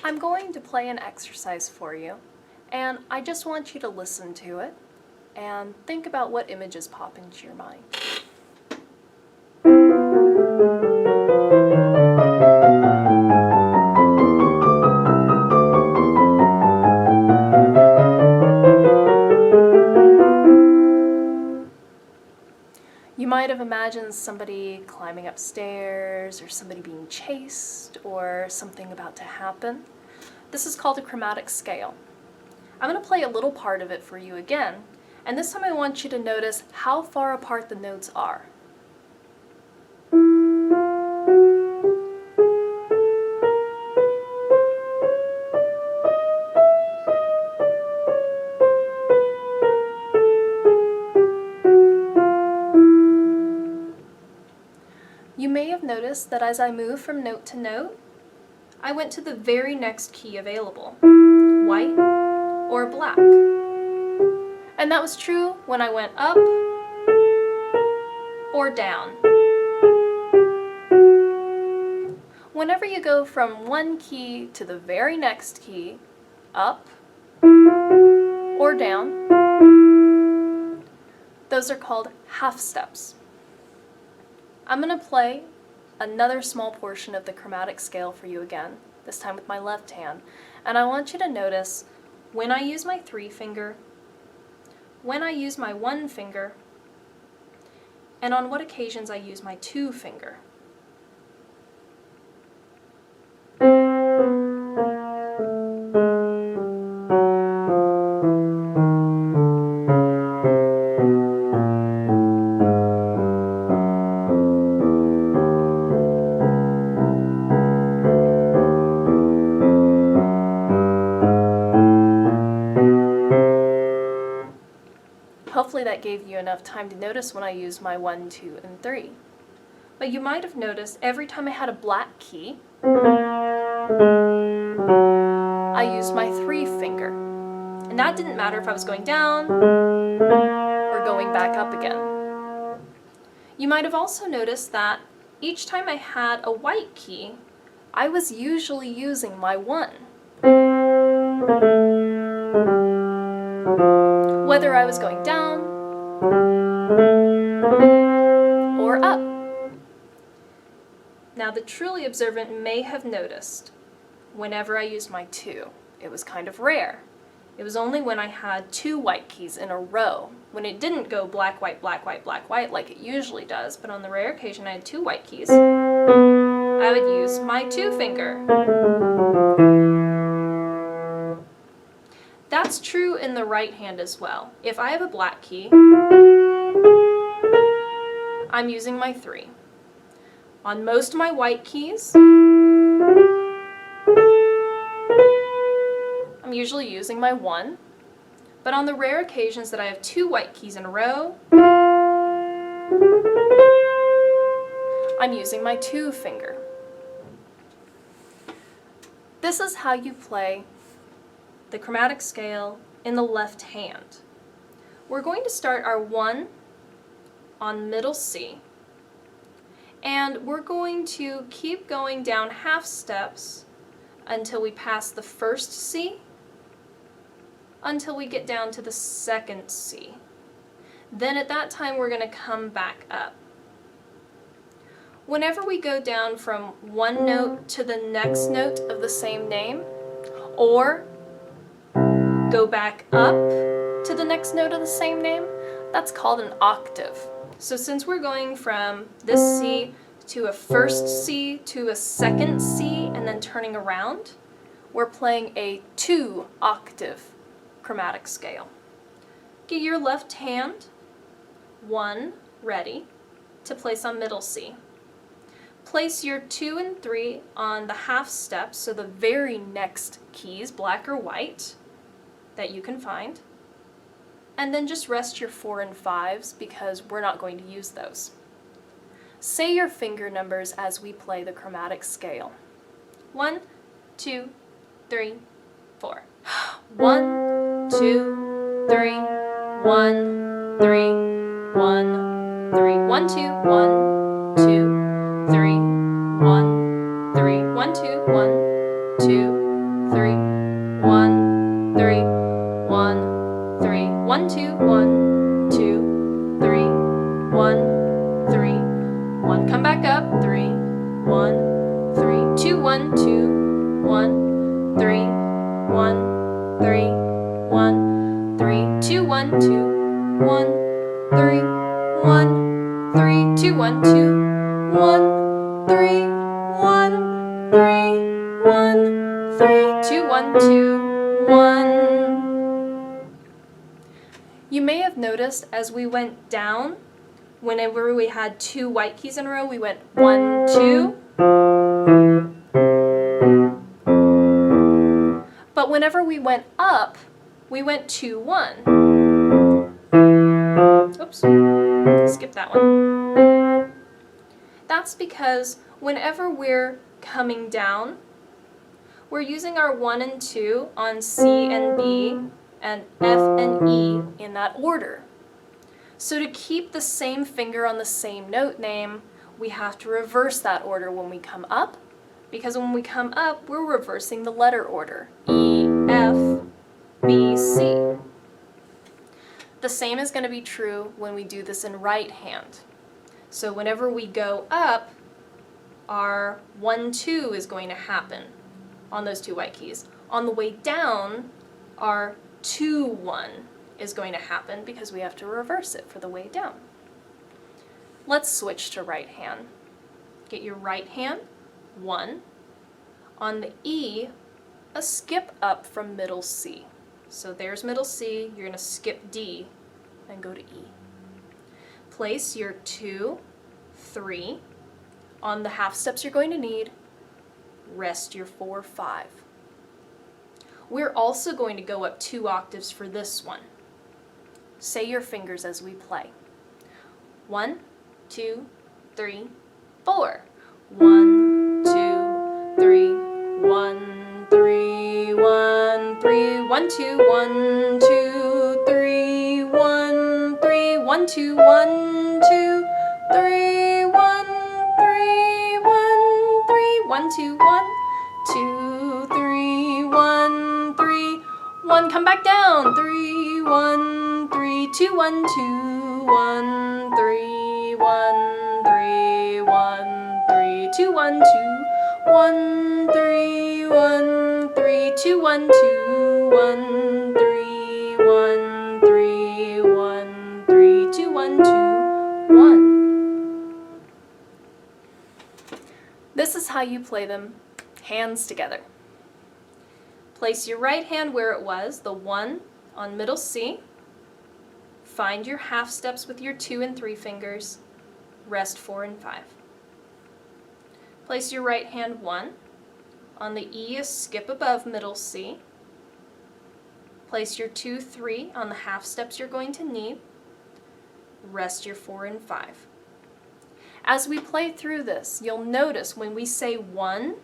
I'm going to play an exercise for you, and I just want you to listen to it and think about what images pop into your mind. You might have imagined somebody climbing upstairs, or somebody being chased, or something about to happen. This is called a chromatic scale. I'm going to play a little part of it for you again, and this time I want you to notice how far apart the notes are. You may have noticed that as I move from note to note, I went to the very next key available, white or black. And that was true when I went up or down. Whenever you go from one key to the very next key, up or down, those are called half steps. I'm going to play another small portion of the chromatic scale for you again, this time with my left hand. And I want you to notice when I use my 3 finger, when I use my 1 finger, and on what occasions I use my 2 finger. Hopefully that gave you enough time to notice when I used my 1, 2, and 3. But you might have noticed every time I had a black key, I used my 3 finger. And that didn't matter if I was going down or going back up again. You might have also noticed that each time I had a white key, I was usually using my 1. Whether I was going down or up. Now the truly observant may have noticed whenever I used my 2, it was kind of rare. It was only when I had 2 white keys in a row, when it didn't go black, white, black, white, black, white like it usually does, but on the rare occasion I had 2 white keys, I would use my 2 finger. That's true in the right hand as well. If I have a black key, I'm using my 3. On most of my white keys, I'm usually using my 1, but on the rare occasions that I have 2 white keys in a row, I'm using my 2 finger. This is how you play the chromatic scale in the left hand. We're going to start our 1 on middle C, and we're going to keep going down half steps until we pass the first C, until we get down to the second C. Then at that time we're going to come back up. Whenever we go down from one note to the next note of the same name, or go back up to the next note of the same name, that's called an octave. So since we're going from this C to a first C to a second C and then turning around, we're playing a 2-octave chromatic scale. Get your left hand, 1, ready to place on middle C. Place your 2 and 3 on the half steps, so the very next keys, black or white, that you can find, and then just rest your 4 and 5s because we're not going to use those. Say your finger numbers as we play the chromatic scale. 1, 2, 3, 4. 1, 2, 3, 1, 3, 1, 3, 1, 2, 1, 2, 3, 1, 3, 1, 2, 1, 2, 1, 2, 1. You may have noticed as we went down, whenever we had 2 white keys in a row, we went 1, 2. But whenever we went up, we went 2, 1. Oops, skip that one. That's because whenever we're coming down, we're using our 1 and 2 on C and B and F and E in that order. So to keep the same finger on the same note name, we have to reverse that order when we come up, because when we come up, we're reversing the letter order. E, F, B, C. The same is going to be true when we do this in right hand. So whenever we go up, our 1, 2 is going to happen on those 2 white keys. On the way down, our 2, 1 is going to happen because we have to reverse it for the way down. Let's switch to right hand. Get your right hand, 1. On the E, a skip up from middle C. So there's middle C, you're going to skip D and go to E. Place your 2, 3 on the half steps you're going to need. Rest your 4, 5. We're also going to go up 2 octaves for this one. Say your fingers as we play. 1, 2, 3, 4. 1, 2, 3, 1, 3, 1, 3, 1, 2, 1, 2, 3, 1, 3, 1, 2, 1, 2, 3, 1, 3, 1, 3, 1, 2, 1, 2, 3, 1, 3, 1. Come back down. 3, 1, 3, 2, 1, 2, 1, 3, 1, 3, 1, 3, 2, 1, 2, 1, 3, 1, 3, 2, 1, 2, 1, 3, 1, 3, 1, 3, 2, 1, 2, 1. This is how you play them, hands together. Place your right hand where it was, the 1 on middle C. Find your half steps with your 2 and 3 fingers. Rest 4 and 5. Place your right hand 1. On the E, a skip above middle C. Place your 2, 3 on the half steps you're going to need. Rest your 4 and 5. As we play through this, you'll notice when we say 1,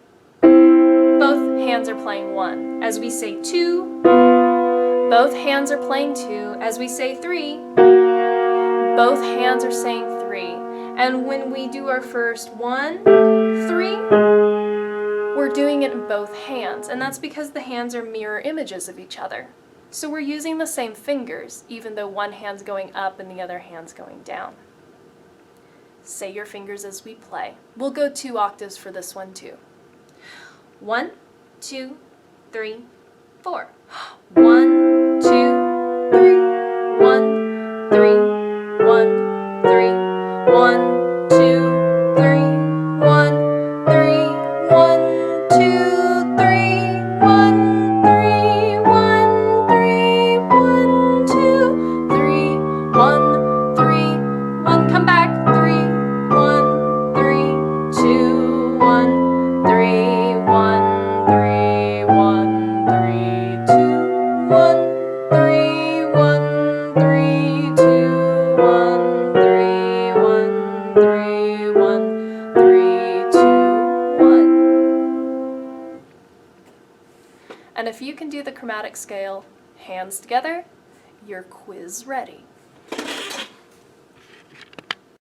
both hands are playing 1. As we say 2, both hands are playing 2. As we say 3, both hands are saying 3. And when we do our first 1, 3, we're doing it in both hands. And that's because the hands are mirror images of each other. So we're using the same fingers, even though one hand's going up and the other hand's going down. Say your fingers as we play. We'll go 2 octaves for this one too. 1, 2, 3, 4. 1, 2, 3, 1, 3, 1, 3, 1, 2, 3, 1, 3, 1, 2, 3, 1, 3, 1, 3, 1, 2, 3, 1, 3, 1. Come back. 3, 1, 3, 2, 1, 3, 1, 3, 1, 3, 2, 1, 3, 1, 3, 2, 1, 3, 1, 3, 1, 3, 2, 1. And if you can do the chromatic scale hands together, you're quiz ready.